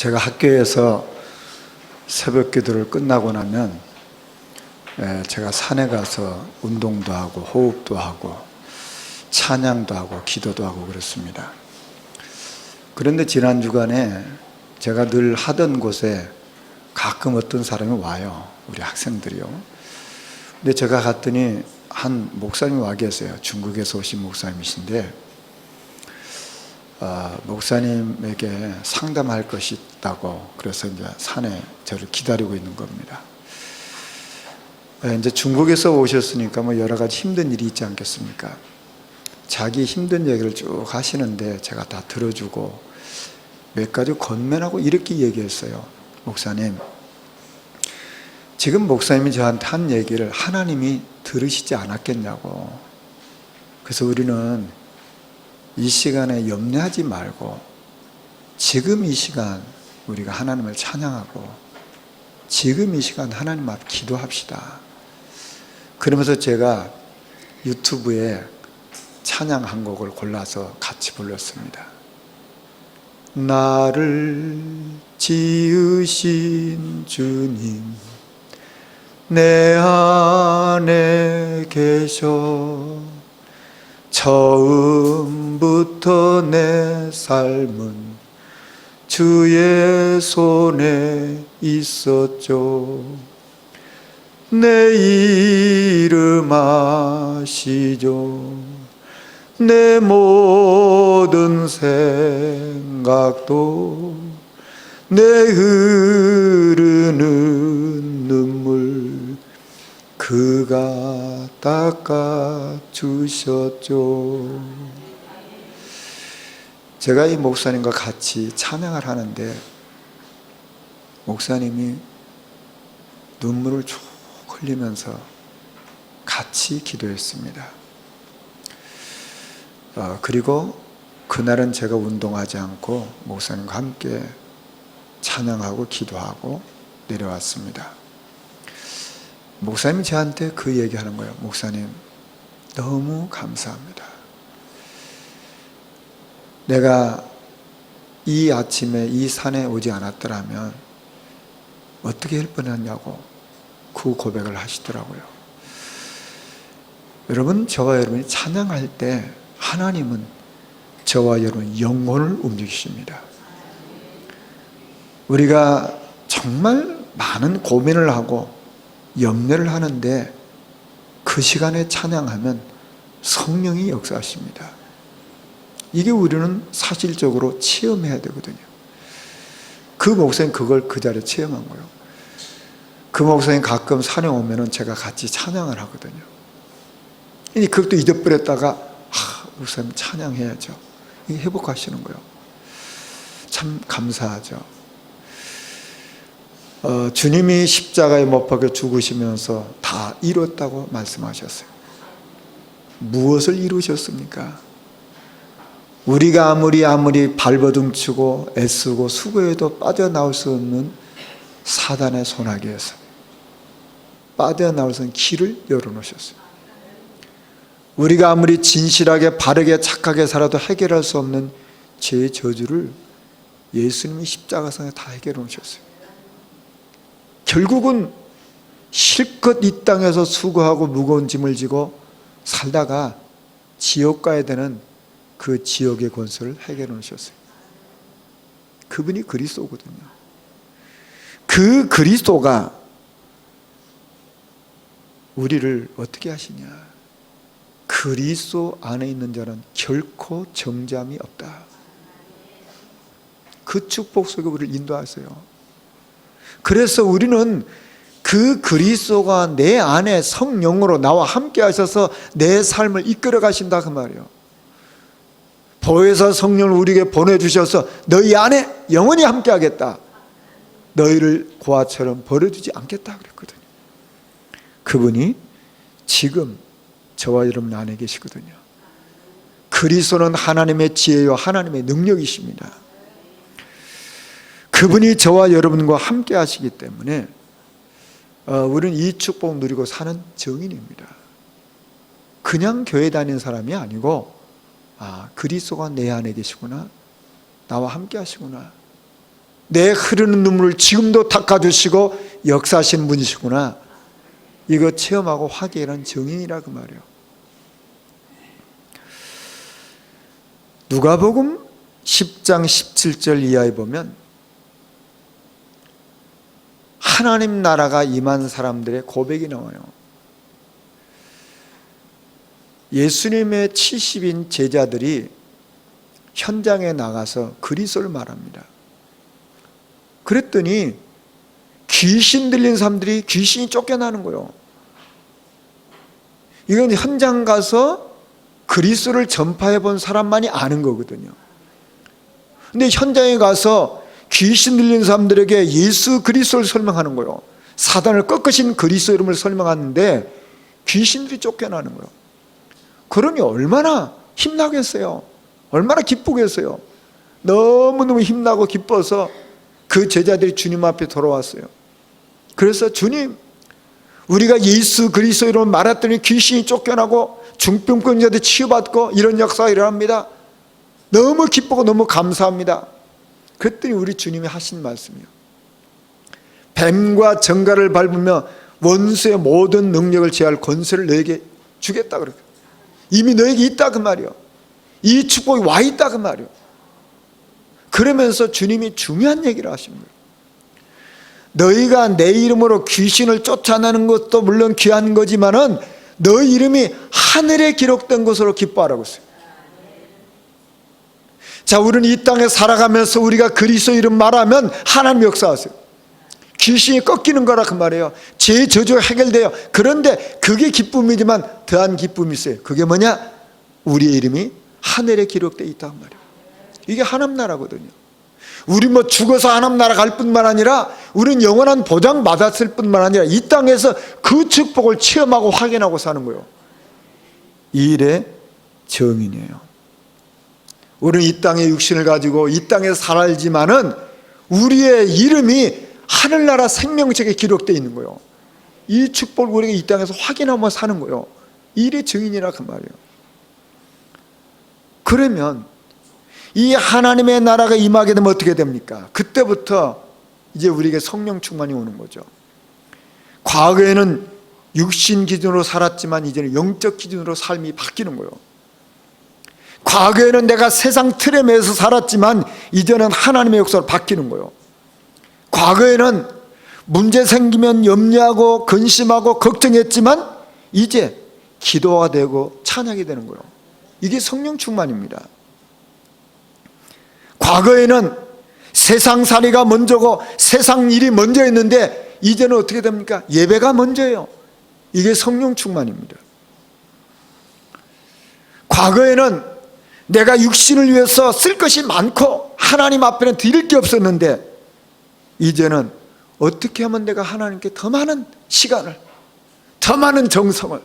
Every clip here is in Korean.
제가 학교에서 새벽 기도를 끝나고 나면 제가 산에 가서 운동도 하고 호흡도 하고 찬양도 하고 기도도 하고 그렇습니다. 그런데 지난 주간에 제가 늘 하던 곳에 가끔 어떤 사람이 와요. 우리 학생들이요. 근데 제가 갔더니 한 목사님이 와 계세요. 중국에서 오신 목사님이신데 목사님에게 상담할 것이 있다고 그래서 이제 산에 저를 기다리고 있는 겁니다. 이제 중국에서 오셨으니까 뭐 여러 가지 힘든 일이 있지 않겠습니까? 자기 힘든 얘기를 쭉 하시는데 제가 다 들어주고 몇 가지 권면하고 이렇게 얘기했어요. 목사님, 지금 목사님이 저한테 한 얘기를 하나님이 들으시지 않았겠냐고. 그래서 우리는 이 시간에 염려하지 말고 지금 이 시간 우리가 하나님을 찬양하고 지금 이 시간 하나님 앞 기도합시다. 그러면서 제가 유튜브에 찬양 한 곡을 골라서 같이 불렀습니다. 나를 지으신 주님 내 안에 계셔 처음부터 내 삶은 주의 손에 있었죠. 내 이름 아시죠. 내 모든 생각도 내 흐르는 눈물 그가 닦아주셨죠. 제가 이 목사님과 같이 찬양을 하는데 목사님이 눈물을 쭉 흘리면서 같이 기도했습니다. 그리고 그날은 제가 운동하지 않고 목사님과 함께 찬양하고 기도하고 내려왔습니다. 목사님이 저한테 그 얘기하는 거예요. 목사님, 너무 감사합니다. 내가 이 아침에 이 산에 오지 않았더라면 어떻게 할 뻔했냐고 그 고백을 하시더라고요. 여러분, 저와 여러분이 찬양할 때 하나님은 저와 여러분 영혼을 움직이십니다. 우리가 정말 많은 고민을 하고 염려를 하는데 그 시간에 찬양하면 성령이 역사하십니다. 이게 우리는 사실적으로 체험해야 되거든요. 그 목사님 그걸 그 자리에 체험한 거예요. 그 목사님 가끔 산에 오면은 제가 같이 찬양을 하거든요. 그것도 잊어버렸다가 목사님 찬양해야죠. 이게 회복하시는 거예요. 참 감사하죠. 주님이 십자가에 못 박혀 죽으시면서 다 이뤘다고 말씀하셨어요. 무엇을 이루셨습니까? 우리가 아무리 발버둥치고 애쓰고 수고해도 빠져나올 수 없는 사단의 손아귀에서 빠져나올 수 있는 길을 열어놓으셨어요. 우리가 아무리 진실하게 바르게 착하게 살아도 해결할 수 없는 죄의 저주를 예수님이 십자가상에 다 해결해 놓으셨어요. 결국은 실컷 이 땅에서 수고하고 무거운 짐을 지고 살다가 지옥 가야 되는 그 지옥의 권세를 해결해 놓으셨어요. 그분이 그리스도거든요. 그 그리스도가 우리를 어떻게 하시냐? 그리스도 안에 있는 자는 결코 정잠이 없다. 그 축복 속에 우리를 인도하세요. 그래서 우리는 그 그리스도가 내 안에 성령으로 나와 함께 하셔서 내 삶을 이끌어 가신다 그 말이에요. 보혜사 성령을 우리에게 보내주셔서 너희 안에 영원히 함께 하겠다. 너희를 고아처럼 버려두지 않겠다 그랬거든요. 그분이 지금 저와 여러분 안에 계시거든요. 그리스도는 하나님의 지혜와 하나님의 능력이십니다. 그분이 저와 여러분과 함께 하시기 때문에 우리는 이 축복 누리고 사는 증인입니다. 그냥 교회 다니는 사람이 아니고 그리스도가 내 안에 계시구나, 나와 함께 하시구나, 내 흐르는 눈물을 지금도 닦아주시고 역사하시는 분이시구나. 이거 체험하고 확인한 증인이라 그 말이에요. 누가복음 10장 17절 이하에 보면 하나님 나라가 임한 사람들의 고백이 나와요. 예수님의 70인 제자들이 현장에 나가서 그리스도를 말합니다. 그랬더니 귀신 들린 사람들이 귀신이 쫓겨나는 거예요. 이건 현장 가서 그리스도를 전파해 본 사람만이 아는 거거든요. 근데 현장에 가서 귀신 들린 사람들에게 예수 그리스도를 설명하는 거예요. 사단을 꺾으신 그리스도 이름을 설명하는데 귀신들이 쫓겨나는 거예요. 그러니 얼마나 힘나겠어요. 얼마나 기쁘겠어요. 너무너무 힘나고 기뻐서 그 제자들이 주님 앞에 돌아왔어요. 그래서 주님, 우리가 예수 그리스도 이름을 말했더니 귀신이 쫓겨나고 중병권자들 치유받고 이런 역사가 일어납니다. 너무 기쁘고 너무 감사합니다. 그랬더니 우리 주님이 하신 말씀이요, 뱀과 정갈을 밟으며 원수의 모든 능력을 제할 권세를 너에게 주겠다 그래요. 이미 너에게 있다 그 말이요. 이 축복이 와 있다 그 말이요. 그러면서 주님이 중요한 얘기를 하십니다. 너희가 내 이름으로 귀신을 쫓아내는 것도 물론 귀한 거지만은 너희 이름이 하늘에 기록된 것으로 기뻐하라고 했어요. 자, 우리는 이 땅에 살아가면서 우리가 그리스도 이름 말하면 하나님 역사하세요. 귀신이 꺾이는 거라 그 말이에요. 죄 저주가 해결돼요. 그런데 그게 기쁨이지만 더한 기쁨이 있어요. 그게 뭐냐? 우리의 이름이 하늘에 기록되어 있다 그 말이에요. 이게 하나님 나라거든요. 우리 뭐 죽어서 하나님 나라 갈 뿐만 아니라 우리는 영원한 보장 받았을 뿐만 아니라 이 땅에서 그 축복을 체험하고 확인하고 사는 거예요. 이 일의 증인이에요. 우리는 이 땅에 육신을 가지고 이 땅에서 살지만은 우리의 이름이 하늘나라 생명책에 기록되어 있는 거예요. 이 축복을 우리가 이 땅에서 확인하며 사는 거예요. 이 일의 증인이라 그 말이에요. 그러면 이 하나님의 나라가 임하게 되면 어떻게 됩니까? 그때부터 이제 우리에게 성령 충만이 오는 거죠. 과거에는 육신 기준으로 살았지만 이제는 영적 기준으로 삶이 바뀌는 거예요. 과거에는 내가 세상 틀에 매여서 살았지만 이제는 하나님의 역사로 바뀌는 거예요. 과거에는 문제 생기면 염려하고 근심하고 걱정했지만 이제 기도가 되고 찬양이 되는 거예요. 이게 성령 충만입니다. 과거에는 세상살이가 먼저고 세상 일이 먼저였는데 이제는 어떻게 됩니까? 예배가 먼저예요. 이게 성령 충만입니다. 과거에는 내가 육신을 위해서 쓸 것이 많고 하나님 앞에는 드릴 게 없었는데 이제는 어떻게 하면 내가 하나님께 더 많은 시간을, 더 많은 정성을,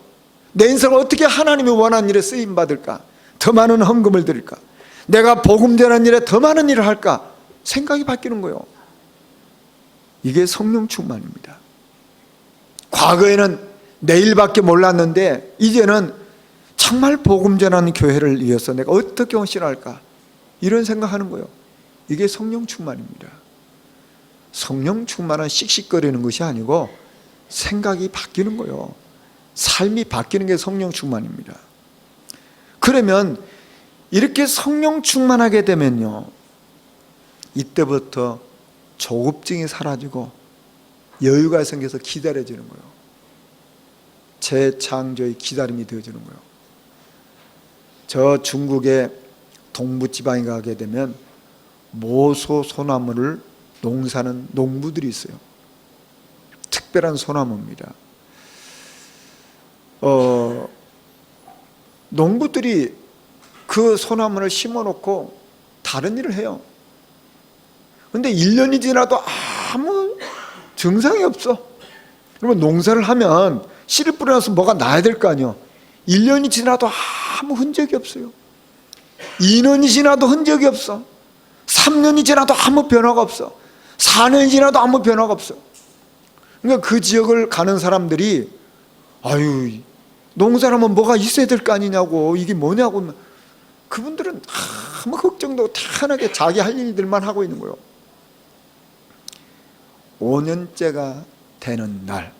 내 인생을 어떻게 하나님이 원하는 일에 쓰임받을까, 더 많은 헌금을 드릴까, 내가 복음 전하는 일에 더 많은 일을 할까 생각이 바뀌는 거예요. 이게 성령 충만입니다. 과거에는 내일밖에 몰랐는데 이제는 정말 복음 전하는 교회를 위해서 내가 어떻게 헌신할까 이런 생각하는 거예요. 이게 성령 충만입니다. 성령 충만은 씩씩거리는 것이 아니고 생각이 바뀌는 거예요. 삶이 바뀌는 게 성령 충만입니다. 그러면 이렇게 성령 충만하게 되면요, 이때부터 조급증이 사라지고 여유가 생겨서 기다려지는 거예요. 재창조의 기다림이 되어지는 거예요. 저 중국의 동부지방에 가게 되면 모소 소나무를 농사는 농부들이 있어요. 특별한 소나무입니다. 농부들이 그 소나무를 심어놓고 다른 일을 해요. 근데 1년이 지나도 아무 증상이 없어. 그러면 농사를 하면 씨를 뿌려놔서 뭐가 나야 될 거 아니에요. 1년이 지나도 아무 흔적이 없어요. 2년이 지나도 흔적이 없어. 3년이 지나도 아무 변화가 없어. 4년이 지나도 아무 변화가 없어. 그러니까 그 지역을 가는 사람들이 아유, 농사라면 뭐가 있어야 될 거 아니냐고, 이게 뭐냐고. 그분들은 아무 걱정도 없고 편하게 자기 할 일들만 하고 있는 거예요. 5년째가 되는 날,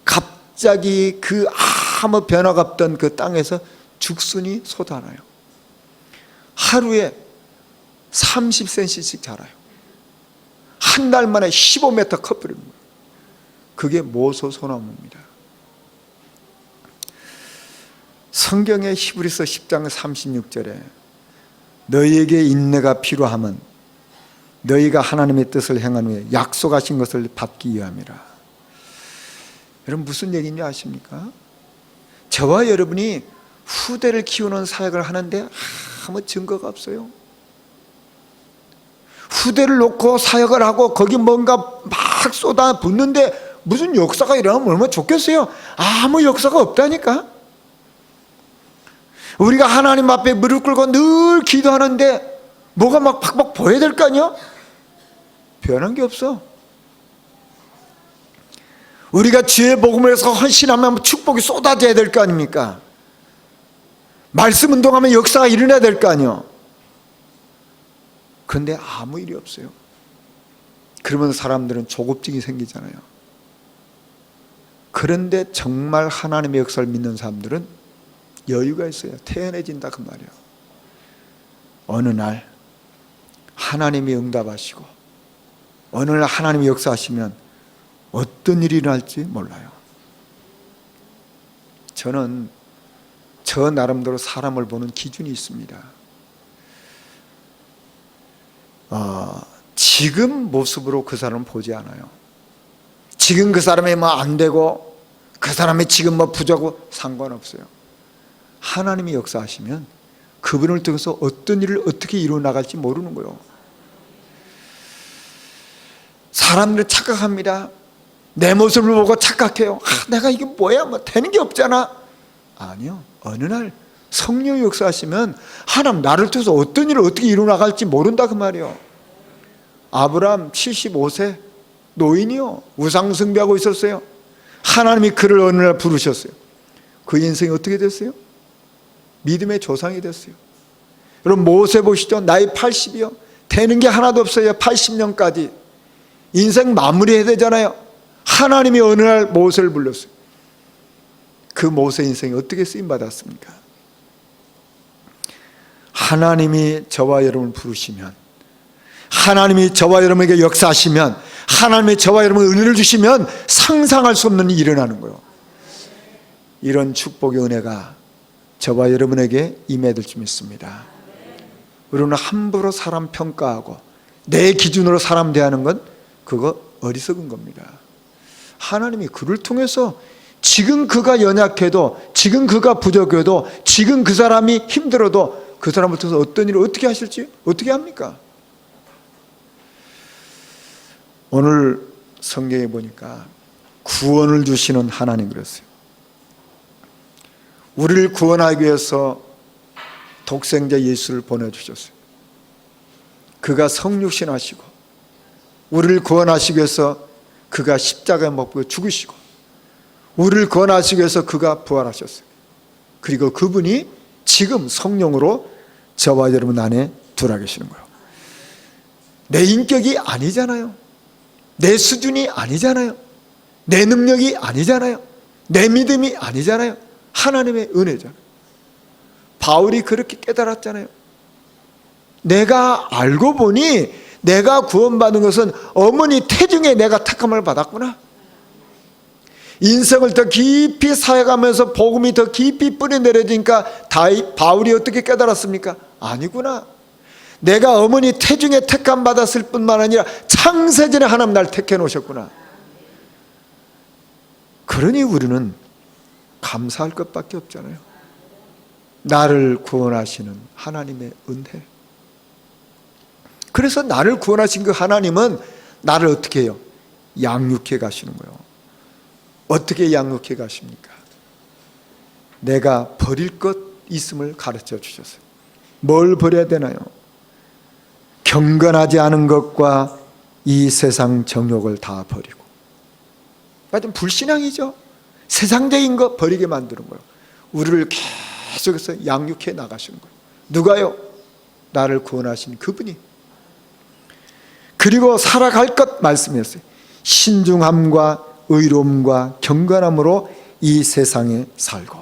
갑자기 그 아무 변화가 없던 그 땅에서 죽순이 솟아나요. 하루에 30cm씩 자라요. 한 달 만에 15m 커버립니다. 그게 모소 소나무입니다. 성경의 히브리서 10장 36절에 너희에게 인내가 필요함은 너희가 하나님의 뜻을 행한 후에 약속하신 것을 받기 위함이라. 여러분 무슨 얘기인지 아십니까? 저와 여러분이 후대를 키우는 사역을 하는데 아무 증거가 없어요. 후대를 놓고 사역을 하고 거기 뭔가 막 쏟아붓는데 무슨 역사가 일어나면 얼마나 좋겠어요. 아무 역사가 없다니까. 우리가 하나님 앞에 무릎 꿇고 늘 기도하는데 뭐가 막 팍팍 보여야 될 거 아니야? 변한 게 없어. 우리가 주의 복음을 해서 헌신하면 축복이 쏟아져야 될 거 아닙니까? 말씀 운동하면 역사가 일어나야 될 거 아니야. 그런데 아무 일이 없어요. 그러면 사람들은 조급증이 생기잖아요. 그런데 정말 하나님의 역사를 믿는 사람들은 여유가 있어요. 태연해진다 그 말이에요. 어느 날 하나님이 응답하시고 어느 날 하나님이 역사하시면 어떤 일이 일어날지 몰라요. 저는 저 나름대로 사람을 보는 기준이 있습니다. 지금 모습으로 그 사람을 보지 않아요. 지금 그 사람이 뭐 안 되고 그 사람이 지금 뭐 부족하고 상관없어요. 하나님이 역사하시면 그분을 통해서 어떤 일을 어떻게 이루어 나갈지 모르는 거예요. 사람들은 착각합니다. 내 모습을 보고 착각해요. 내가 이게 뭐야? 뭐 되는 게 없잖아. 아니요. 어느 날 성령이 역사하시면 하나님 나를 통해서 어떤 일을 어떻게 이루어 나갈지 모른다 그 말이에요. 아브라함 75세 노인이요. 우상 숭배하고 있었어요. 하나님이 그를 어느 날 부르셨어요. 그 인생이 어떻게 됐어요? 믿음의 조상이 됐어요. 여러분 모세 보시죠. 나이 80이요. 되는 게 하나도 없어요. 80년까지 인생 마무리해야 되잖아요. 하나님이 어느 날 모세를 불렀어요. 그 모세 인생이 어떻게 쓰임받았습니까? 하나님이 저와 여러분을 부르시면, 하나님이 저와 여러분에게 역사하시면, 하나님이 저와 여러분에게 은혜를 주시면 상상할 수 없는 일이 일어나는 거예요. 이런 축복의 은혜가 저와 여러분에게 임해들 줄 믿습니다. 우리는 함부로 사람 평가하고 내 기준으로 사람 대하는 건 그거 어리석은 겁니다. 하나님이 그를 통해서 지금 그가 연약해도, 지금 그가 부족해도, 지금 그 사람이 힘들어도 그 사람을 통해서 어떤 일을 어떻게 하실지 어떻게 합니까? 오늘 성경에 보니까 구원을 주시는 하나님 그랬어요. 우리를 구원하기 위해서 독생자 예수를 보내주셨어요. 그가 성육신 하시고 우리를 구원하시기 위해서 그가 십자가에 못 박혀 죽으시고 우리를 구원하시기 위해서 그가 부활하셨어요. 그리고 그분이 지금 성령으로 저와 여러분 안에 들어와 계시는 거예요. 내 인격이 아니잖아요. 내 수준이 아니잖아요. 내 능력이 아니잖아요. 내 믿음이 아니잖아요. 하나님의 은혜잖아요. 바울이 그렇게 깨달았잖아요. 내가 알고 보니 내가 구원받은 것은 어머니 태중에 내가 택함을 받았구나. 인생을 더 깊이 사역하면서 복음이 더 깊이 뿌리 내려지니까 바울이 어떻게 깨달았습니까? 아니구나. 내가 어머니 태중에 택함 받았을 뿐만 아니라 창세전에 하나님 날 택해 놓으셨구나. 그러니 우리는 감사할 것밖에 없잖아요. 나를 구원하시는 하나님의 은혜. 그래서 나를 구원하신 그 하나님은 나를 어떻게 해요? 양육해 가시는 거예요. 어떻게 양육해 가십니까? 내가 버릴 것 있음을 가르쳐 주셨어요. 뭘 버려야 되나요? 경건하지 않은 것과 이 세상 정욕을 다 버리고, 완전 불신앙이죠. 세상적인 거 버리게 만드는 거예요. 우리를 계속해서 양육해 나가시는 거예요. 누가요? 나를 구원하신 그분이. 그 그리고 살아갈 것 말씀했어요. 신중함과 의로움과 경건함으로 이 세상에 살고,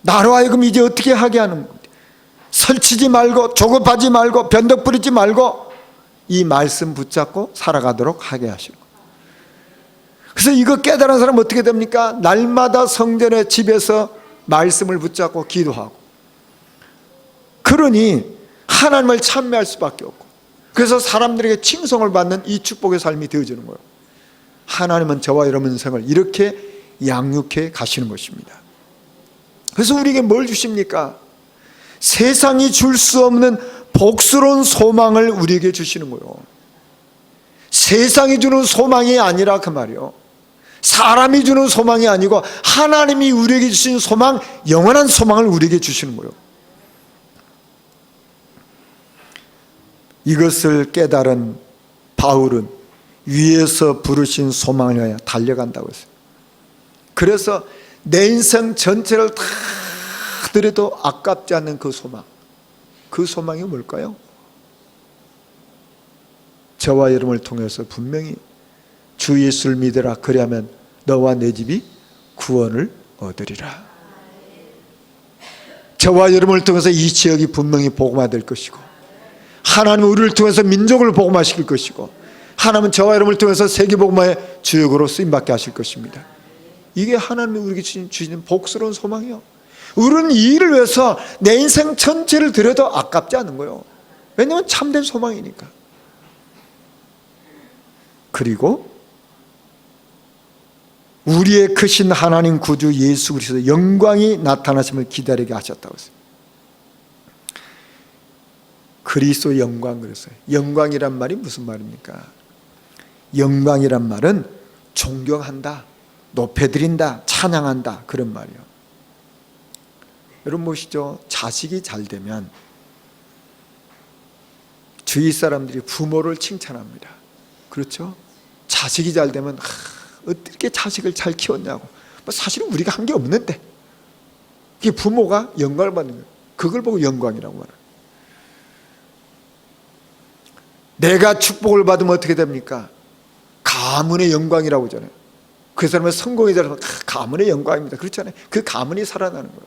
나로 하여금 이제 어떻게 하게 하는 겁니다. 설치지 말고 조급하지 말고 변덕 부리지 말고 이 말씀 붙잡고 살아가도록 하게 하시고, 그래서 이거 깨달은 사람은 어떻게 됩니까? 날마다 성전의 집에서 말씀을 붙잡고 기도하고, 그러니 하나님을 찬미할 수밖에 없고, 그래서 사람들에게 칭송을 받는 이 축복의 삶이 되어지는 거예요. 하나님은 저와 여러분 인생을 이렇게 양육해 가시는 것입니다. 그래서 우리에게 뭘 주십니까? 세상이 줄 수 없는 복스러운 소망을 우리에게 주시는 거예요. 세상이 주는 소망이 아니라 그 말이요, 사람이 주는 소망이 아니고 하나님이 우리에게 주신 소망, 영원한 소망을 우리에게 주시는 거예요. 이것을 깨달은 바울은 위에서 부르신 소망을 위하여 달려간다고 했어요. 그래서 내 인생 전체를 다 들여도 아깝지 않는 그 소망, 그 소망이 뭘까요? 저와 여러분을 통해서 분명히 주 예수를 믿으라, 그리하면 너와 내 집이 구원을 얻으리라. 저와 여러분을 통해서 이 지역이 분명히 복음화될 것이고, 하나님은 우리를 통해서 민족을 복음화시킬 것이고, 하나님은 저와 여러분을 통해서 세계 복음화의 주역으로 쓰임받게 하실 것입니다. 이게 하나님이 우리에게 주시는 복스러운 소망이요. 우리는 이 일을 위해서 내 인생 전체를 들여도 아깝지 않은 거예요. 왜냐하면 참된 소망이니까. 그리고 우리의 크신 하나님 구주 예수 그리스도의 영광이 나타나심을 기다리게 하셨다고 했어요. 그리스도의 영광, 그랬어요. 영광이란 말이 무슨 말입니까? 영광이란 말은 존경한다, 높여드린다, 찬양한다, 그런 말이에요. 여러분 보시죠. 자식이 잘 되면 주위 사람들이 부모를 칭찬합니다. 그렇죠? 자식이 잘 되면 어떻게 자식을 잘 키웠냐고. 사실은 우리가 한 게 없는데, 이게 부모가 영광을 받는 거예요. 그걸 보고 영광이라고 말해요. 내가 축복을 받으면 어떻게 됩니까? 가문의 영광이라고 하잖아요. 그 사람의 성공이 되면 가문의 영광입니다. 그렇잖아요. 그 가문이 살아나는 거예요.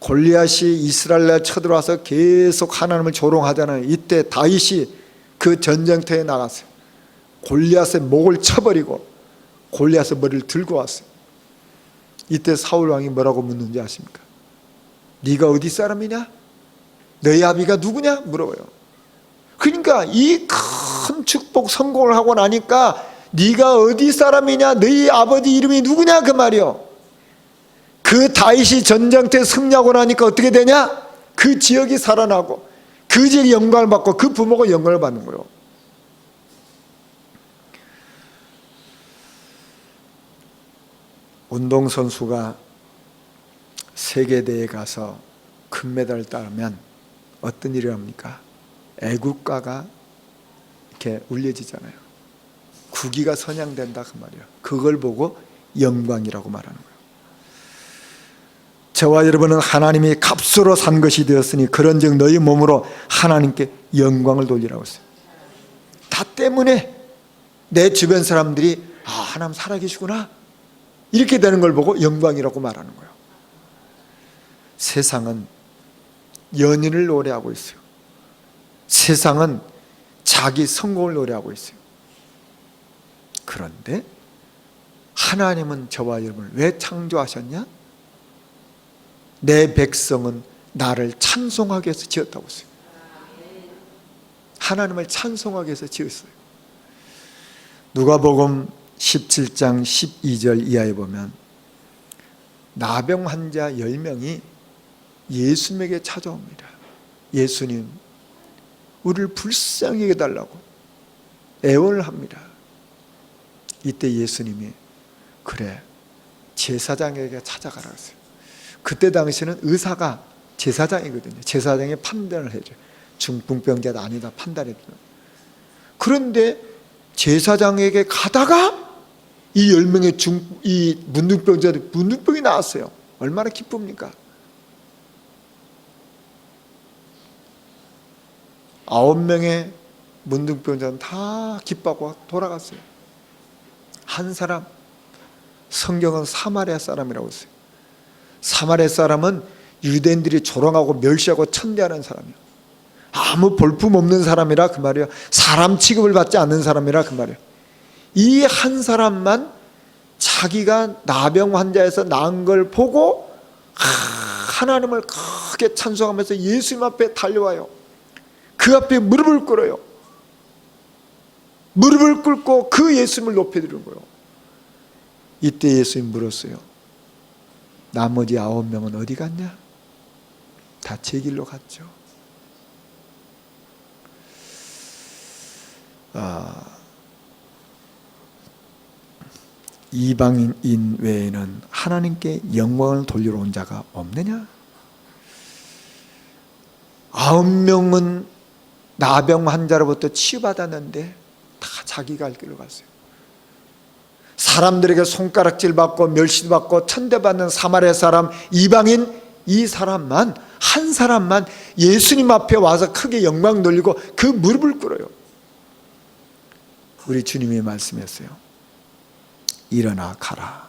골리앗이 이스라엘에 쳐들어와서 계속 하나님을 조롱하잖아요. 이때 다윗이 그 전쟁터에 나갔어요. 골리앗의 목을 쳐버리고 골리앗의 머리를 들고 왔어요. 이때 사울 왕이 뭐라고 묻는지 아십니까? 네가 어디 사람이냐? 너희 아비가 누구냐? 물어봐요. 그러니까 이 큰 축복 성공을 하고 나니까 네가 어디 사람이냐? 너희 아버지 이름이 누구냐? 그 말이요. 그 다윗이 전쟁터에 승리하고 나니까 어떻게 되냐? 그 지역이 살아나고 그 지역이 영광을 받고 그 부모가 영광을 받는 거예요. 운동선수가 세계대회에 가서 금메달을 따면 어떤 일을 합니까? 애국가가 이렇게 울려지잖아요. 국위가 선양된다, 그 말이에요. 그걸 보고 영광이라고 말하는 거예요. 저와 여러분은 하나님이 값으로 산 것이 되었으니 그런즉 너희 몸으로 하나님께 영광을 돌리라고 했어요. 다 때문에 내 주변 사람들이 하나님 살아계시구나 이렇게 되는 걸 보고 영광이라고 말하는 거예요. 세상은 연인을 노래하고 있어요. 세상은 자기 성공을 노래하고 있어요. 그런데 하나님은 저와 여러분을 왜 창조하셨냐? 내 백성은 나를 찬송하기 위해서 지었다고 했어요. 하나님을 찬송하기 위해서 지었어요. 누가복음 17장 12절 이하에 보면 나병 환자 10명이 예수님에게 찾아옵니다. 예수님, 우리를 불쌍히 해달라고 애원을 합니다. 이때 예수님이 그래, 제사장에게 찾아가라 했어요. 그때 당시에는 의사가 제사장이거든요. 제사장이 판단을 해줘요. 중풍병자다 아니다 판단해줘요. 그런데 제사장에게 가다가 이 10명의 이 문둥병자들 문둥병이 나왔어요. 얼마나 기쁩니까? 9명의 문둥병자는 다 기뻐하고 돌아갔어요. 한 사람, 성경은 사마리아 사람이라고 했어요. 사마리아 사람은 유대인들이 조롱하고 멸시하고 천대하는 사람이에요. 아무 볼품없는 사람이라 그 말이에요. 사람 취급을 받지 않는 사람이라 그 말이에요. 이 한 사람만 자기가 나병 환자에서 나은 걸 보고 하나님을 크게 찬송하면서 예수님 앞에 달려와요. 그 앞에 무릎을 꿇어요. 무릎을 꿇고 그 예수님을 높여드리는 거예요. 이때 예수님 물었어요. 나머지 9명은 어디 갔냐? 다 제 길로 갔죠. 이방인 외에는 하나님께 영광을 돌리러 온 자가 없느냐? 9명은 나병 환자로부터 치유받았는데 다 자기 갈 길로 갔어요. 사람들에게 손가락질 받고 멸시도 받고 천대받는 사마리아 사람, 이방인 이 사람만, 한 사람만 예수님 앞에 와서 크게 영광 돌리고 그 무릎을 꿇어요. 우리 주님이 말씀했어요. 일어나 가라.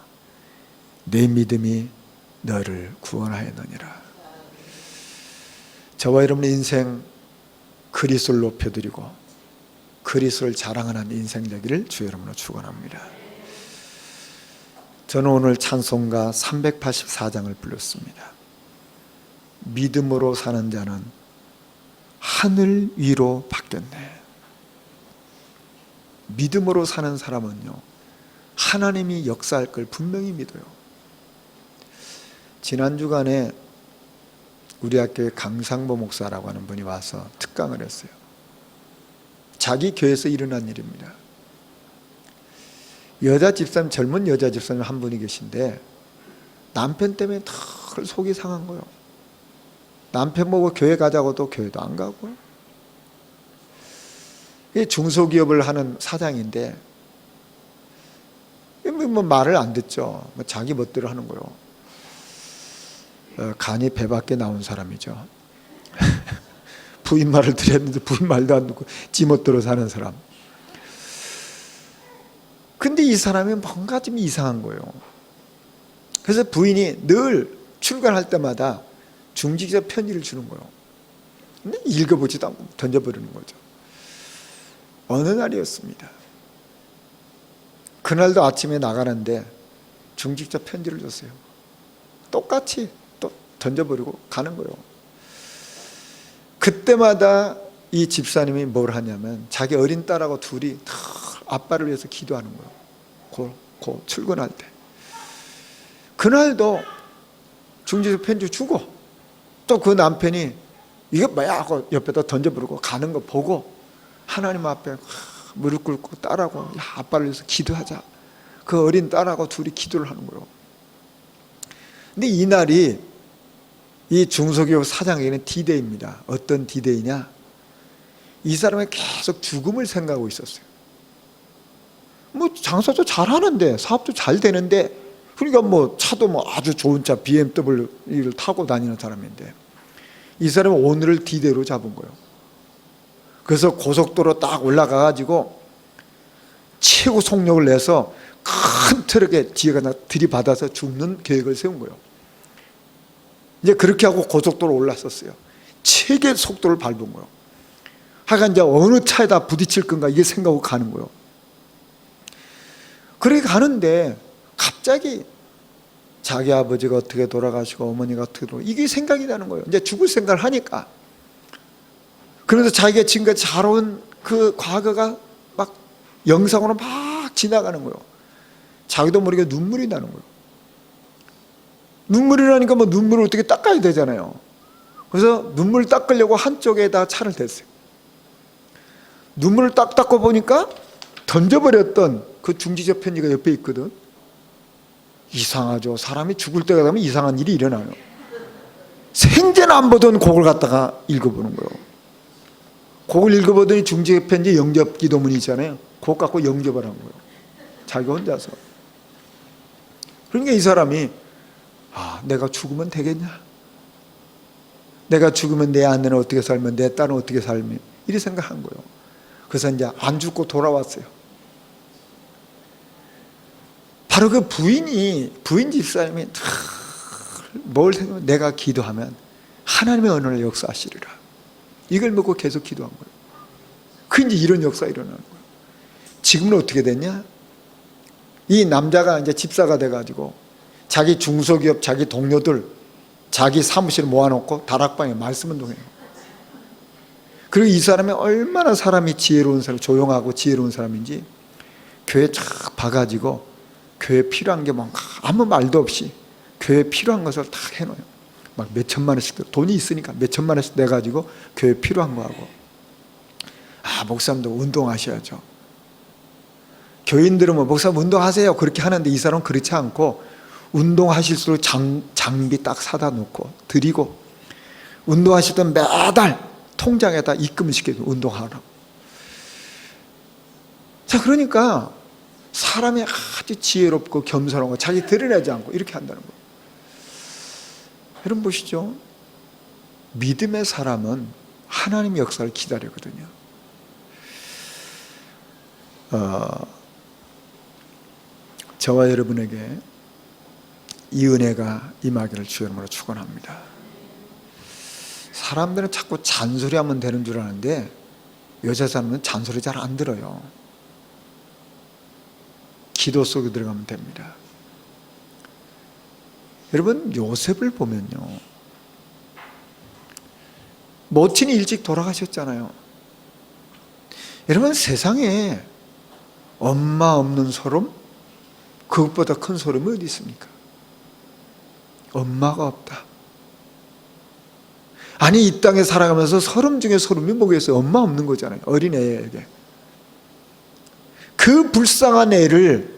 내 믿음이 너를 구원하였느니라. 저와 여러분의 인생 그리스도를 높여드리고 그리스도를 자랑하는 인생 되기를 주 여러분으로 축원합니다. 저는 오늘 찬송가 384장을 불렀습니다. 믿음으로 사는 자는 하늘 위로 바뀌었네. 믿음으로 사는 사람은요, 하나님이 역사할 걸 분명히 믿어요. 지난 주간에 우리 학교에 강상보 목사라고 하는 분이 와서 특강을 했어요. 자기 교회에서 일어난 일입니다. 여자 집사님, 젊은 여자 집사님 한 분이 계신데 남편 때문에 늘 속이 상한 거예요. 남편 보고 교회 가자고도 교회도 안 가고. 중소기업을 하는 사장인데 뭐 말을 안 듣죠. 자기 멋대로 하는 거예요. 간이 배 밖에 나온 사람이죠. 부인 말을 들었는데 부인 말도 안 듣고 지 멋대로 사는 사람. 근데 이 사람이 뭔가 좀 이상한 거예요. 그래서 부인이 늘 출근할 때마다 중직자 편지를 주는 거예요. 근데 읽어보지도 않고 던져버리는 거죠. 어느 날이었습니다. 그날도 아침에 나가는데 중직자 편지를 줬어요. 똑같이 또 던져버리고 가는 거예요. 그때마다 이 집사님이 뭘 하냐면 자기 어린 딸하고 둘이 아빠를 위해서 기도하는 거예요. 고 출근할 때. 그날도 중직자 편지 주고 또 그 남편이 이게 뭐야 하고 옆에다 던져버리고 가는 거 보고 하나님 앞에 무릎 꿇고 딸하고 아빠를 위해서 기도하자. 그 어린 딸하고 둘이 기도를 하는 거예요. 근데 이날이 이 중소기업 사장에게는 D-Day입니다. 어떤 D-Day냐? 이 사람이 계속 죽음을 생각하고 있었어요. 뭐 장사도 잘하는데 사업도 잘 되는데 그러니까 뭐 차도 뭐 아주 좋은 차 BMW를 타고 다니는 사람인데 이 사람은 오늘을 D-Day로 잡은 거예요. 그래서 고속도로 딱 올라가가지고 최고 속력을 내서 큰 트럭에 뒤에가 들이받아서 죽는 계획을 세운 거예요. 이제 그렇게 하고 고속도로 올랐었어요. 최고의 속도를 밟은 거예요. 하여간 이제 어느 차에다 부딪힐 건가 이게 생각하고 가는 거예요. 그렇게 가는데 갑자기 자기 아버지가 어떻게 돌아가시고 어머니가 어떻게 돌아가시고 이게 생각이 나는 거예요. 이제 죽을 생각을 하니까. 그래서 자기가 지금까지 살아온 그 과거가 막 영상으로 막 지나가는 거예요. 자기도 모르게 눈물이 나는 거예요. 눈물이 나니까 뭐 눈물을 어떻게 닦아야 되잖아요. 그래서 눈물 닦으려고 한쪽에다 차를 댔어요. 눈물을 딱 닦고 보니까 던져버렸던 그 중지자 편지가 옆에 있거든. 이상하죠. 사람이 죽을 때가 되면 이상한 일이 일어나요. 생전 안 보던 곡을 갖다가 읽어보는 거예요. 곡을 읽어보더니 중지자 편지 영접 기도문이 있잖아요. 곡 갖고 영접을 한 거예요. 자기 혼자서. 그러니까 이 사람이 내가 죽으면 되겠냐? 내가 죽으면 내 아내는 어떻게 살면 내 딸은 어떻게 살면 이렇게 생각한 거예요. 그래서 이제 안 죽고 돌아왔어요. 바로 그 부인 집사님이 뭘 생각하면 내가 기도하면 하나님의 은혜를 역사하시리라. 이걸 먹고 계속 기도한 거예요. 그 이제 이런 역사가 일어나는 거예요. 지금은 어떻게 됐냐? 이 남자가 이제 집사가 돼가지고 자기 중소기업 자기 동료들 자기 사무실에 모아놓고 다락방에 말씀 운동해요. 그리고 이 사람이 얼마나 사람이 지혜로운 사람, 조용하고 지혜로운 사람인지 교회 쫙 봐가지고 교회에 필요한 게 뭔가 아무 말도 없이 교회에 필요한 것을 다 해놓아요. 막 몇 천만 원씩, 돈이 있으니까 몇 천만 원씩 내가지고 교회에 필요한 거 하고. 목사님도 운동하셔야죠. 교인들은 뭐 목사님 운동하세요 그렇게 하는데 이 사람은 그렇지 않고 운동하실수록 장비 딱 사다 놓고 드리고, 운동하실 때 매달 통장에다 입금을 시켜줘, 운동하라고. 자, 그러니까 사람이 아주 지혜롭고 겸손한 거 자기 드러내지 않고 이렇게 한다는 거예요. 여러분 보시죠. 믿음의 사람은 하나님의 역사를 기다리거든요. 저와 여러분에게 이 은혜가 임하기를 주의 이름으로 축원합니다. 사람들은 자꾸 잔소리하면 되는 줄 아는데 여자 사람은 잔소리 잘 안 들어요. 기도 속에 들어가면 됩니다. 여러분 요셉을 보면요, 모친이 일찍 돌아가셨잖아요. 여러분 세상에 엄마 없는 소름, 그것보다 큰 소름이 어디 있습니까? 엄마가 없다. 아니 이 땅에 살아가면서 소름 중에 소름이 뭐겠어요? 엄마 없는 거잖아요. 어린애에게. 그 불쌍한 애를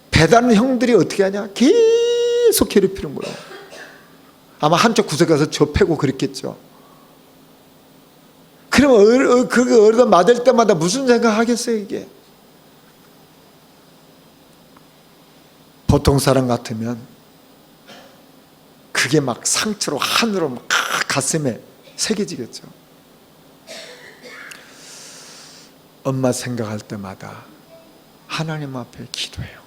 배다른 형들이 어떻게 하냐? 계속 괴롭히는 거예요. 아마 한쪽 구석에 가서 접해고 그랬겠죠. 그러면 그게 어디다 맞을 때마다 무슨 생각하겠어요 이게? 보통 사람 같으면 그게 막 상처로 하늘로 막 가슴에 새겨지겠죠. 엄마 생각할 때마다 하나님 앞에 기도해요.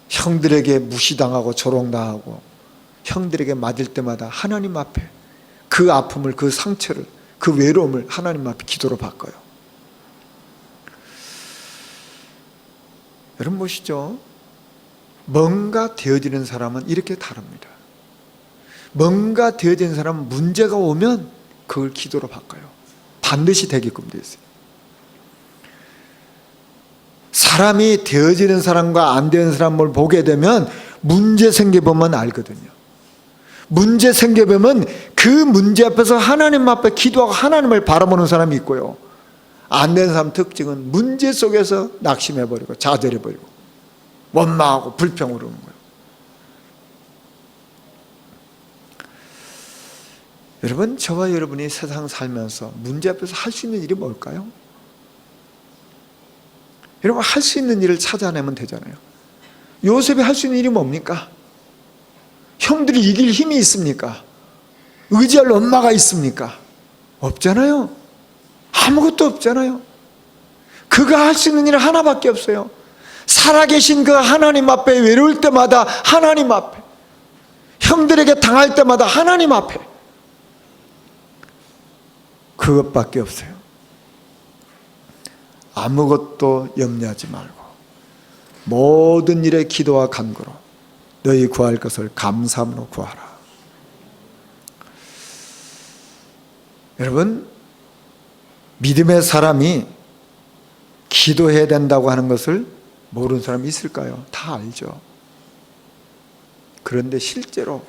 형들에게 무시당하고 조롱당하고 형들에게 맞을 때마다 하나님 앞에 그 아픔을, 그 상처를, 그 외로움을 하나님 앞에 기도로 바꿔요. 여러분 보시죠. 뭔가 되어지는 사람은 이렇게 다릅니다. 뭔가 되어지는 사람은 문제가 오면 그걸 기도로 바꿔요. 반드시 되게끔 되어 있어요. 사람이 되어지는 사람과 안 되는 사람을 보게 되면 문제 생겨보면 알거든요. 문제 생겨보면 그 문제 앞에서 하나님 앞에 기도하고 하나님을 바라보는 사람이 있고요, 안 되는 사람 특징은 문제 속에서 낙심해버리고 좌절해버리고 원망하고 불평을 하는 거예요. 여러분 저와 여러분이 세상 살면서 문제 앞에서 할 수 있는 일이 뭘까요? 여러분 할 수 있는 일을 찾아내면 되잖아요. 요셉이 할 수 있는 일이 뭡니까? 형들이 이길 힘이 있습니까? 의지할 엄마가 있습니까? 없잖아요. 아무것도 없잖아요. 그가 할 수 있는 일은 하나밖에 없어요. 살아계신 그 하나님 앞에 외로울 때마다 하나님 앞에, 형들에게 당할 때마다 하나님 앞에, 그것밖에 없어요. 아무것도 염려하지 말고 모든 일에 기도와 간구로 너희 구할 것을 감사함으로 구하라. 여러분 믿음의 사람이 기도해야 된다고 하는 것을 모르는 사람이 있을까요? 다 알죠. 그런데 실제로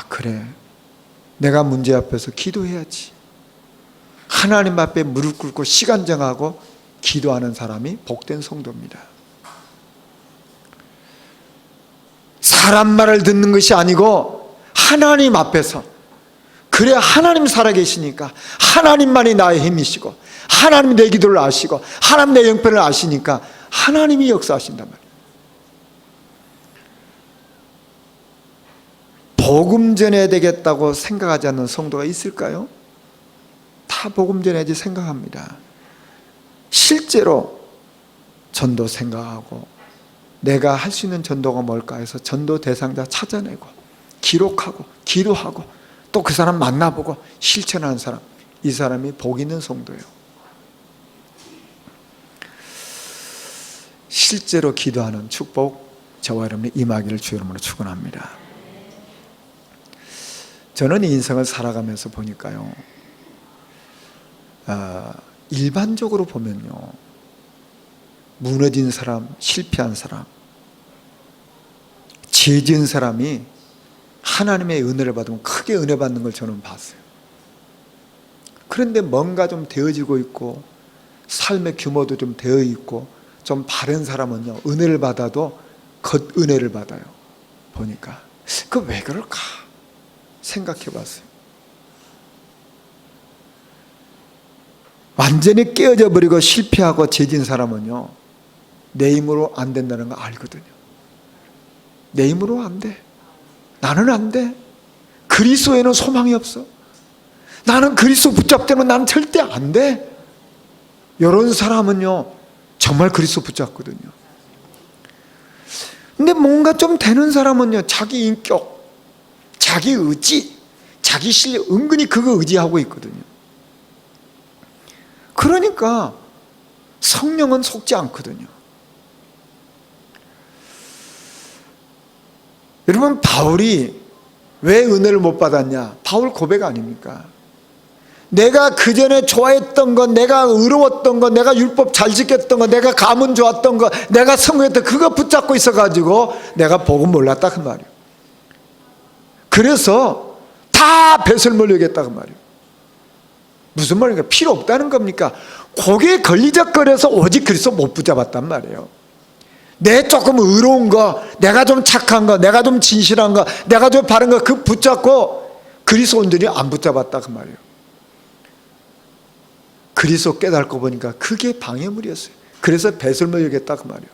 그래 내가 문제 앞에서 기도해야지, 하나님 앞에 무릎 꿇고 시간 정하고 기도하는 사람이 복된 성도입니다. 사람 말을 듣는 것이 아니고 하나님 앞에서, 그래 하나님 살아계시니까 하나님만이 나의 힘이시고 하나님이 내 기도를 아시고 하나님 내 형편을 아시니까 하나님이 역사하신단 말이에요. 복음 전해야 되겠다고 생각하지 않는 성도가 있을까요? 다 복음 전해야지 생각합니다. 실제로 전도 생각하고 내가 할 수 있는 전도가 뭘까 해서 전도 대상자 찾아내고 기록하고 기도하고 또 그 사람 만나보고 실천하는 사람, 이 사람이 복 있는 성도예요. 실제로 기도하는 축복 저와 여러분이 임하기를 주 이름으로 축원합니다. 저는 이 인생을 살아가면서 보니까요, 일반적으로 보면요, 무너진 사람, 실패한 사람, 죄 지은 사람이 하나님의 은혜를 받으면 크게 은혜 받는 걸 저는 봤어요. 그런데 뭔가 좀 되어지고 있고 삶의 규모도 좀 되어 있고 좀 바른 사람은요, 은혜를 받아도 겉은혜를 받아요. 보니까 그 왜 그럴까 생각해 봤어요. 완전히 깨어져 버리고 실패하고 죄진 사람은요, 내 힘으로 안 된다는 거 알거든요. 내 힘으로 안 돼. 나는 안 돼. 그리스도에는 소망이 없어. 나는 그리스도 붙잡되면 나는 절대 안 돼. 이런 사람은요, 정말 그리스도 붙잡거든요. 근데 뭔가 좀 되는 사람은요, 자기 인격, 자기 의지, 자기 실력, 은근히 그거 의지하고 있거든요. 그러니까 성령은 속지 않거든요. 여러분, 바울이 왜 은혜를 못 받았냐? 바울 고백 아닙니까? 내가 그전에 좋아했던 것, 내가 의로웠던 것, 내가 율법 잘 지켰던 것, 내가 가문 좋았던 것, 내가 성공했던 것, 그거 붙잡고 있어가지고 내가 복음 몰랐다 그 말이에요. 그래서 다 배설물 여겼다 그 말이에요. 무슨 말인가? 필요 없다는 겁니까? 거기에 걸리적거려서 오직 그리스도 못 붙잡았단 말이에요. 내 조금 의로운 거, 내가 좀 착한 거, 내가 좀 진실한 거, 내가 좀 바른 거, 그 붙잡고 그리스도인들이 안 붙잡았다 그 말이에요. 그리스도 깨닫고 보니까 그게 방해물이었어요. 그래서 배설물 여겼다 그 말이에요.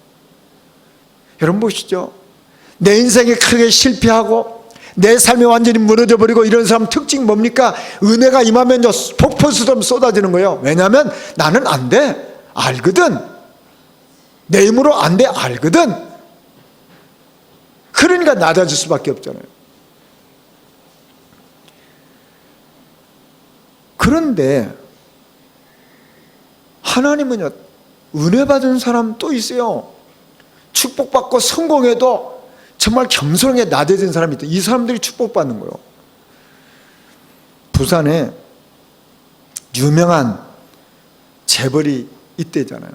여러분 보시죠. 내 인생이 크게 실패하고 내 삶이 완전히 무너져 버리고 이런 사람 특징 뭡니까? 은혜가 임하면 폭포수처럼 쏟아지는 거예요. 왜냐하면 나는 안 돼. 알거든. 내 힘으로 안 돼. 알거든. 그러니까 낮아질 수밖에 없잖아요. 그런데 하나님은요, 은혜 받은 사람 또 있어요. 축복받고 성공해도 정말 겸손하게 낮아진 사람이 있다. 이 사람들이 축복받는 거예요. 부산에 유명한 재벌이 있대잖아요.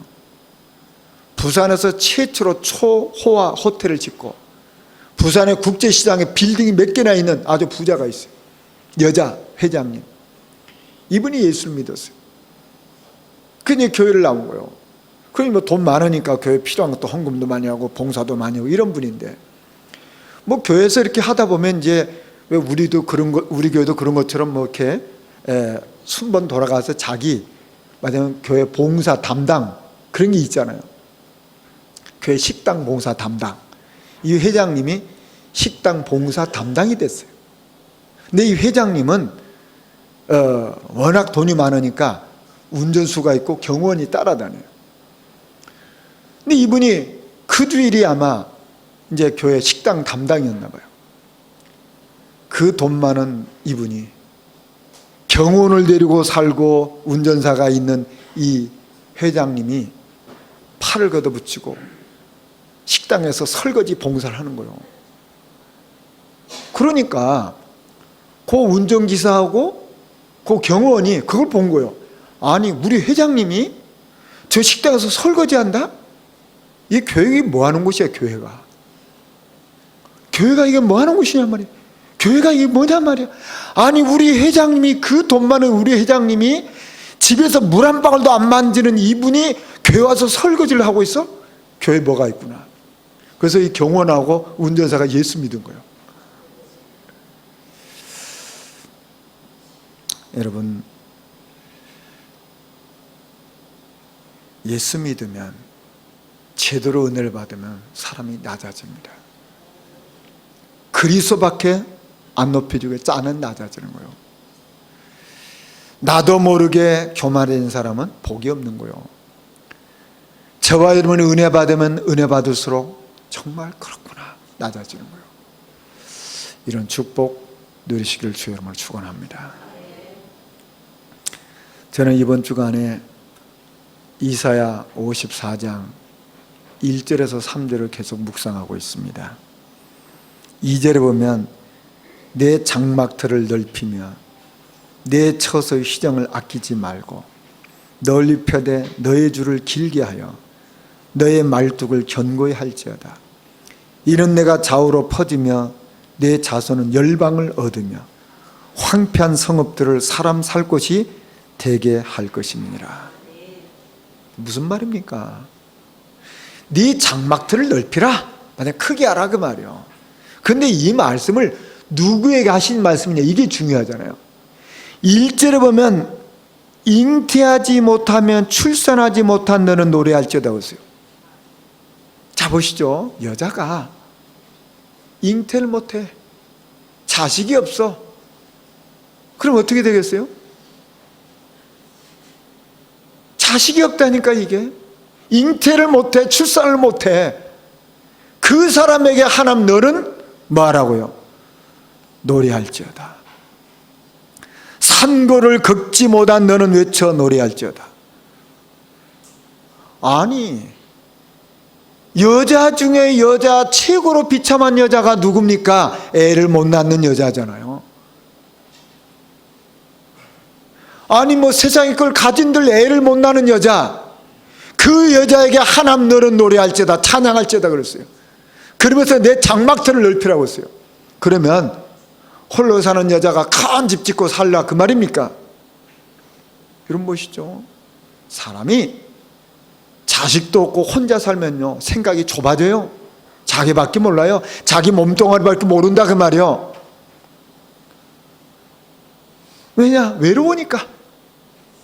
부산에서 최초로 초호화 호텔을 짓고 부산의 국제시장에 빌딩이 몇 개나 있는 아주 부자가 있어요. 여자 회장님. 이분이 예수를 믿었어요. 그냥 교회를 나온 거예요. 그러니 뭐 돈 많으니까 교회 필요한 것도 헌금도 많이 하고 봉사도 많이 하고 이런 분인데, 뭐 교회에서 이렇게 하다 보면 이제 왜 우리도 그런 거, 우리 교회도 그런 것처럼 뭐 이렇게 순번 돌아가서 자기 맞으면 교회 봉사 담당 그런 게 있잖아요. 교회 식당 봉사 담당. 이 회장님이 식당 봉사 담당이 됐어요. 근데 이 회장님은 워낙 돈이 많으니까 운전수가 있고 경호원이 따라다녀요. 근데 이분이 그 주일이 아마 이제 교회 식당 담당이었나 봐요. 그 돈 많은 이분이 경호원을 데리고 살고 운전사가 있는 이 회장님이 팔을 걷어붙이고 식당에서 설거지 봉사를 하는 거예요. 그러니까 그 운전기사하고 그 경호원이 그걸 본 거예요. 아니, 우리 회장님이 저 식당에서 설거지한다? 이 교육이 뭐 하는 곳이야, 교회가. 교회가 이게 뭐 하는 곳이냐 말이야. 교회가 이게 뭐냐 말이야. 아니, 우리 회장님이, 그 돈 많은 우리 회장님이 집에서 물 한 방울도 안 만지는 이분이 교회 와서 설거지를 하고 있어? 교회 뭐가 있구나. 그래서 이 경호원하고 운전사가 예수 믿은 거예요. 여러분, 예수 믿으면, 제대로 은혜를 받으면 사람이 낮아집니다. 그리스도밖에 안 높여주고 짜는 낮아지는 거예요. 나도 모르게 교만해진 사람은 복이 없는 거예요. 저와 여러분이 은혜 받으면 은혜 받을수록 정말 그렇구나 낮아지는 거예요. 이런 축복 누리시길 주의 이름으로 축원합니다. 저는 이번 주간에 이사야 54장 1절에서 3절을 계속 묵상하고 있습니다. 2절에 보면 내 장막틀을 넓히며 내 처소의 휘정을 아끼지 말고 널리 펴되 너의 줄을 길게 하여 너의 말뚝을 견고히 할지어다. 이는 내가 좌우로 퍼지며 내 자손은 열방을 얻으며 황폐한 성읍들을 사람 살 곳이 되게 할 것임이니라. 무슨 말입니까? 네 장막틀을 넓히라, 크게 하라 그 말이요. 근데 이 말씀을 누구에게 하신 말씀이냐, 이게 중요하잖아요. 1절에 보면 잉태하지 못하면 출산하지 못한 너는 노래할지어다 했어요. 자 보시죠. 여자가 잉태를 못해, 자식이 없어. 그럼 어떻게 되겠어요? 자식이 없다니까. 이게 잉태를 못해, 출산을 못해. 그 사람에게 하나님 너는 뭐하라고요? 노래할지어다. 산고를 걷지 못한 너는 외쳐 노래할지어다. 아니, 여자 중에 여자 최고로 비참한 여자가 누굽니까? 애를 못 낳는 여자잖아요. 아니 뭐 세상의 걸 가진들 애를 못 낳는 여자, 그 여자에게 하나님 너는 노래할지어다, 찬양할지어다 그랬어요. 그러면서 내 장막틀을 넓히라고 했어요. 그러면 홀로 사는 여자가 큰 집 짓고 살라 그 말입니까? 여러분 보시죠. 사람이 자식도 없고 혼자 살면요 생각이 좁아져요. 자기밖에 몰라요. 자기 몸뚱아리밖에 모른다 그 말이요. 왜냐? 외로우니까.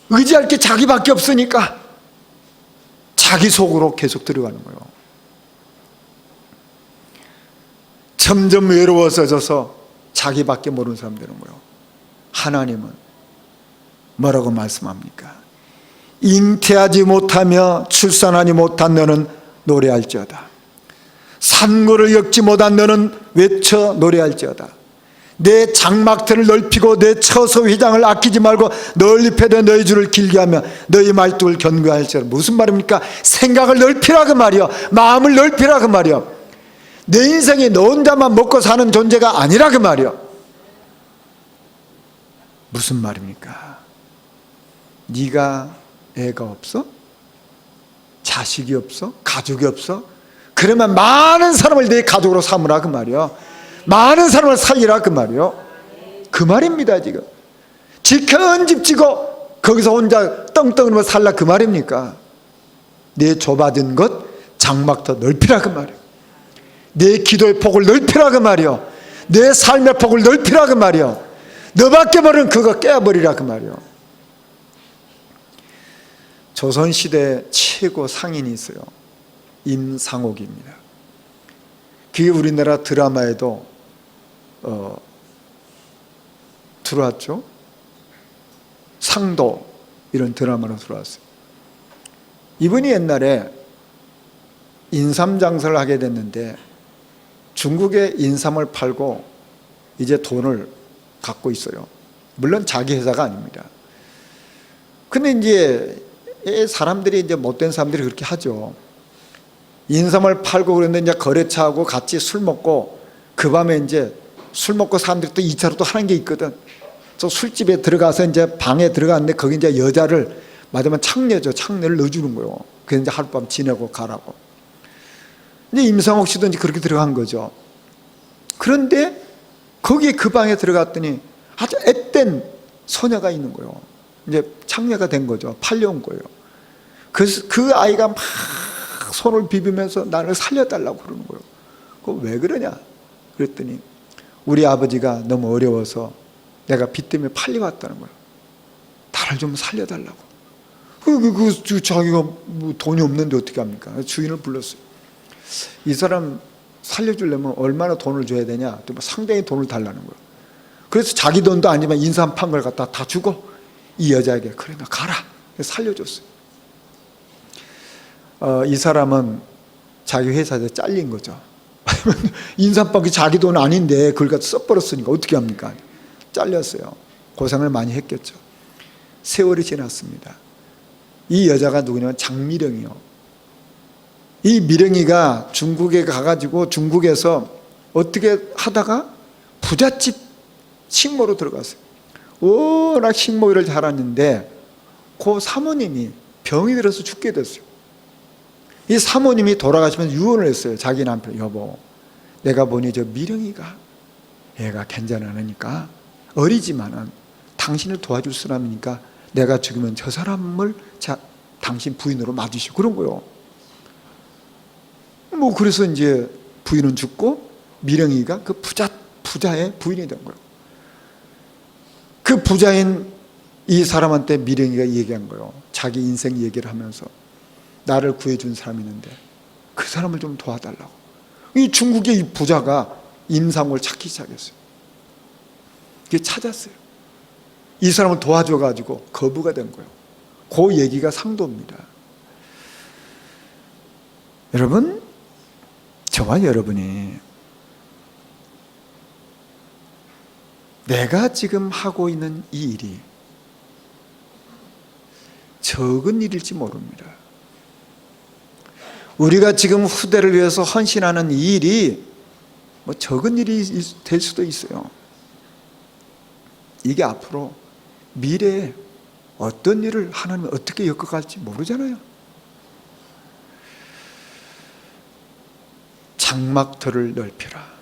의지할 게 자기밖에 없으니까 자기 속으로 계속 들어가는 거예요. 점점 외로워져서 자기밖에 모르는 사람 되는 거예요. 하나님은 뭐라고 말씀합니까? 잉태하지 못하며 출산하지 못한 너는 노래할지어다. 산고를 엮지 못한 너는 외쳐 노래할지어다. 내 장막틀을 넓히고 내 처소 휘장을 아끼지 말고 널리 펴되 너희 줄을 길게 하며 너희 말뚝을 견고할지어다. 무슨 말입니까? 생각을 넓히라 그 말이요, 마음을 넓히라 그 말이요. 내 인생이 너 혼자만 먹고 사는 존재가 아니라 그 말이요. 무슨 말입니까? 네가 애가 없어? 자식이 없어? 가족이 없어? 그러면 많은 사람을 내 가족으로 삼으라 그 말이요. 많은 사람을 살리라 그 말이요. 그 말입니다. 지금 지켜온 집 지고 거기서 혼자 떵떵이면서 살라 그 말입니까? 내 좁아진 것 장막터 넓히라 그 말이요. 내 기도의 폭을 넓히라 그 말이요. 내 삶의 폭을 넓히라 그 말이요. 너밖에 모르는 그거 깨버리라 그 말이요. 조선시대 최고 상인이 있어요. 임상옥입니다. 그게 우리나라 드라마에도 들어왔죠. 상도 이런 드라마로 들어왔어요. 이분이 옛날에 인삼 장사를 하게 됐는데 중국에 인삼을 팔고 이제 돈을 갖고 있어요. 물론 자기 회사가 아닙니다. 근데 이제 사람들이 이제 못된 사람들이 그렇게 하죠. 인삼을 팔고 그랬는데 이제 거래처하고 같이 술 먹고 그 밤에 이제 술 먹고 사람들이 또 2차로 또 하는 게 있거든. 저 술집에 들어가서 이제 방에 들어갔는데 거기 이제 여자를 맞으면 창녀죠. 창녀를 넣어주는 거예요. 그래서 이제 하룻밤 지내고 가라고. 이제 임상옥 씨도 이제 그렇게 들어간 거죠. 그런데 거기에 그 방에 들어갔더니 아주 앳된 소녀가 있는 거예요. 이제 창녀가 된 거죠. 팔려온 거예요. 그래서 그 아이가 막 손을 비비면서 나를 살려달라고 그러는 거예요. 그거 왜 그러냐? 그랬더니 우리 아버지가 너무 어려워서 내가 빚 때문에 팔려왔다는 거예요. 나를 좀 살려달라고. 자기가 뭐 돈이 없는데 어떻게 합니까? 주인을 불렀어요. 이 사람 살려주려면 얼마나 돈을 줘야 되냐? 또 상당히 돈을 달라는 거예요. 그래서 자기 돈도 아니지만 인삼 판 걸 갖다 다 주고 이 여자에게 그래 너 가라 살려줬어요. 이 사람은 자기 회사에서 잘린 거죠. 인삼빵이 자기 돈 아닌데 그걸 갖다 써버렸으니까 어떻게 합니까? 잘렸어요. 고생을 많이 했겠죠. 세월이 지났습니다. 이 여자가 누구냐면 장미령이요. 이 미령이가 중국에 가가지고 중국에서 어떻게 하다가 부잣집 식모로 들어갔어요. 워낙 식모 일을 잘하는데 그 사모님이 병이 들어서 죽게 됐어요. 이 사모님이 돌아가시면서 유언을 했어요. 자기 남편, 여보 내가 보니 저 미령이가 애가 괜찮으니까 어리지만은 당신을 도와줄 사람이니까 내가 죽으면 저 사람을 당신 부인으로 맞으시고 그런 거요. 뭐 그래서 이제 부인은 죽고 미령이가 그 부자의 부인이 된 거예요. 그 부자인 이 사람한테 미령이가 얘기한 거예요. 자기 인생 얘기를 하면서 나를 구해준 사람이 있는데 그 사람을 좀 도와달라고. 이 중국의 이 부자가 임상을 찾기 시작했어요. 이게 찾았어요. 이 사람을 도와줘가지고 거부가 된 거예요. 그 얘기가 상도입니다. 여러분, 저와 여러분이 내가 지금 하고 있는 이 일이 적은 일일지 모릅니다. 우리가 지금 후대를 위해서 헌신하는 이 일이 뭐 적은 일이 될 수도 있어요. 이게 앞으로 미래에 어떤 일을 하나님이 어떻게 엮어갈지 모르잖아요. 장막터를 넓히라.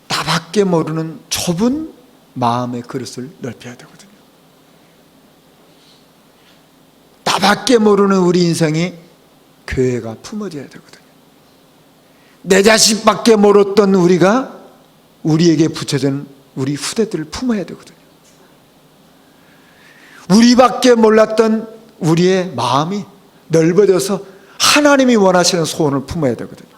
나밖에 모르는 좁은 마음의 그릇을 넓혀야 되거든요. 나밖에 모르는 우리 인생이 교회가 품어져야 되거든요. 내 자식밖에 모르던 우리가 우리에게 붙여진 우리 후대들을 품어야 되거든요. 우리밖에 몰랐던 우리의 마음이 넓어져서 하나님이 원하시는 소원을 품어야 되거든요.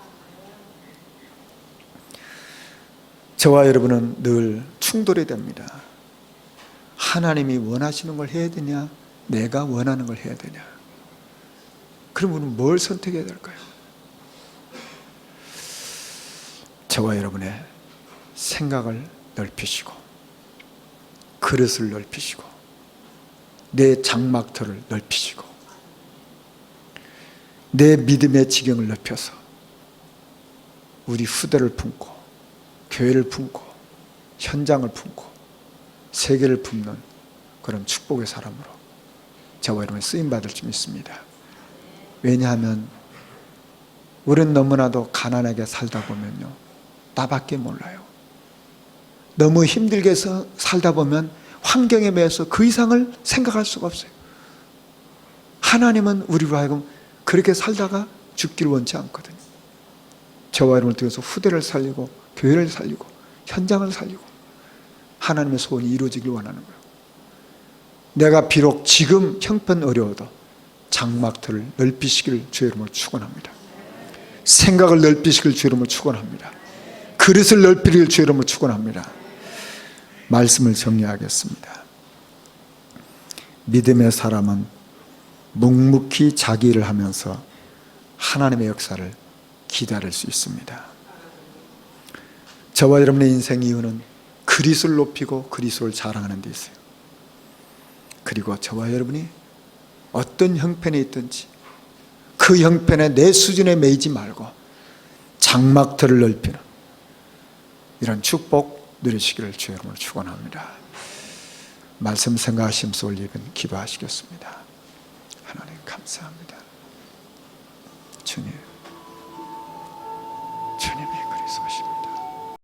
저와 여러분은 늘 충돌이 됩니다. 하나님이 원하시는 걸 해야 되냐, 내가 원하는 걸 해야 되냐. 그럼 우리는 뭘 선택해야 될까요? 저와 여러분의 생각을 넓히시고 그릇을 넓히시고 내 장막터를 넓히시고 내 믿음의 지경을 넓혀서 우리 후대를 품고 교회를 품고 현장을 품고 세계를 품는 그런 축복의 사람으로 저와 여러분이 쓰임받을 줄 믿습니다. 왜냐하면 우리는 너무나도 가난하게 살다 보면요 나밖에 몰라요. 너무 힘들게 살다 보면 환경에 매여서 그 이상을 생각할 수가 없어요. 하나님은 우리로 하여금 그렇게 살다가 죽기를 원치 않거든요. 저와 여러분을 통해서 후대를 살리고 교회를 살리고 현장을 살리고 하나님의 소원이 이루어지길 원하는 거예요. 내가 비록 지금 형편 어려워도 장막터를 넓히시길 주의 이름으로 축원합니다. 생각을 넓히시길 주의 이름으로 축원합니다. 그릇을 넓히길 주의 이름으로 축원합니다. 말씀을 정리하겠습니다. 믿음의 사람은 묵묵히 자기 일을 하면서 하나님의 역사를 기다릴 수 있습니다. 저와 여러분의 인생 이유는 그리스도를 높이고 그리스도를 자랑하는 데 있어요. 그리고 저와 여러분이 어떤 형편에 있든지 그 형편에 내 수준에 매이지 말고 장막터를 넓히는 이런 축복 누리시기를 주의 이름으로 축원합니다. 말씀 생각하시면서 올리는 기도하시겠습니다. 하나님 감사합니다. 주님